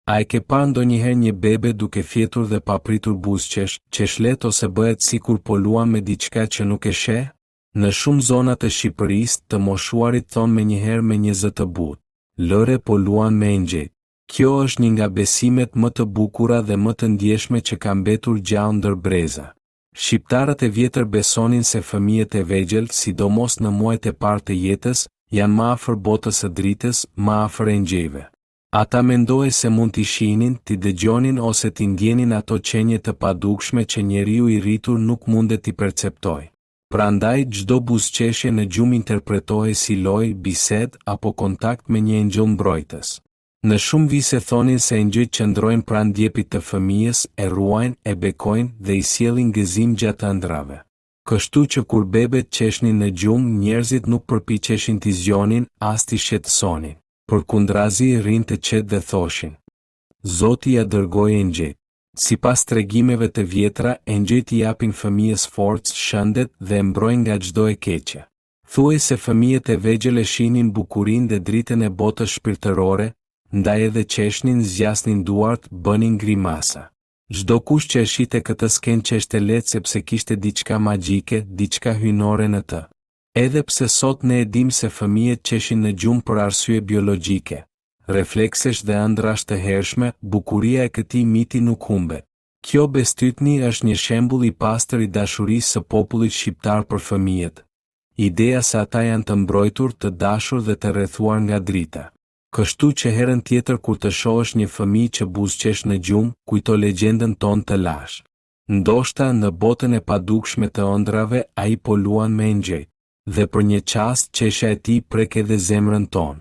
A e ke pa ndonjëherë një bebe duke fjetur dhe papritur buzëqesh, që shlet ose bëhet sikur po luan me diçka që nuk e sheh? Në shumë zonat e Shqipërisë, të moshuarit thonë menjëherë me një zë të butë: "Lëre po luan me engjëjt." Kjo është një nga besimet më të bukura dhe më të ndjeshme që ka mbetur gjallë ndër breza. Shqiptarët e vjetër besonin se fëmijët e vegjël, sidomos në muajt e parë të jetës, janë më afër botës së dritës, më afër engjëjve. Ata mendohej se mund t'i shihnin, t'i dëgjonin ose t'i ndjenin ato qenje të padukshme që njeriu i rritur nuk mundet t'i perceptojë. Prandaj çdo buzëqeshje në gjumë interpretohej si lojë, bisedë apo kontakt me një engjëll mbrojtës. Në shumë vise thonin se engjëjt qëndrojnë pranë djepit të fëmijës, e ruajnë, e bekojnë dhe i sjellin gëzim gjatë ëndrave. Kështu që kur bebet qeshnin në gjumë, njerëzit nuk përpiqeshin t'i zgjonin, as t'i shqetësonin. Përkundrazi rrinë të qetë dhe thoshin: "Zoti ja dërgoi engjëjt." Sipas tregimeve të vjetra, engjëjt i japin fëmijës forcë, shëndet dhe e mbrojnë nga çdo e keqe. Thuaj se fëmijët e vegjël e shihnin bukurinë dhe dritën e botës shpirtërore, ndaj edhe qeshnin, zgjasnin duart, bënin grimasa. Çdo kush që e shihte këtë skenë qeshte lehtë sepse kishte diçka magjike, diçka hyjnore në të. Edhe pse sot ne e dim se fëmijët qeshin në gjumë për arsye biologjike, refleksesh dhe ëndrash të hershme, bukuria e këtij miti nuk humbet. Kjo bestytni është një shembull i pastër i dashurisë së popullit shqiptar për fëmijët. Ideja se ata janë të mbrojtur, të dashur dhe të rrethuar nga drita. Kështu që herën tjetër kur të shohësh një fëmijë që buzëqesh në gjumë, kujto legjendën tonë të lash. Ndoshta në botën e padukshme të ëndrave ai po luan me engjëjt, dhe për një çast qeshja e tij prek edhe zemrën tonë.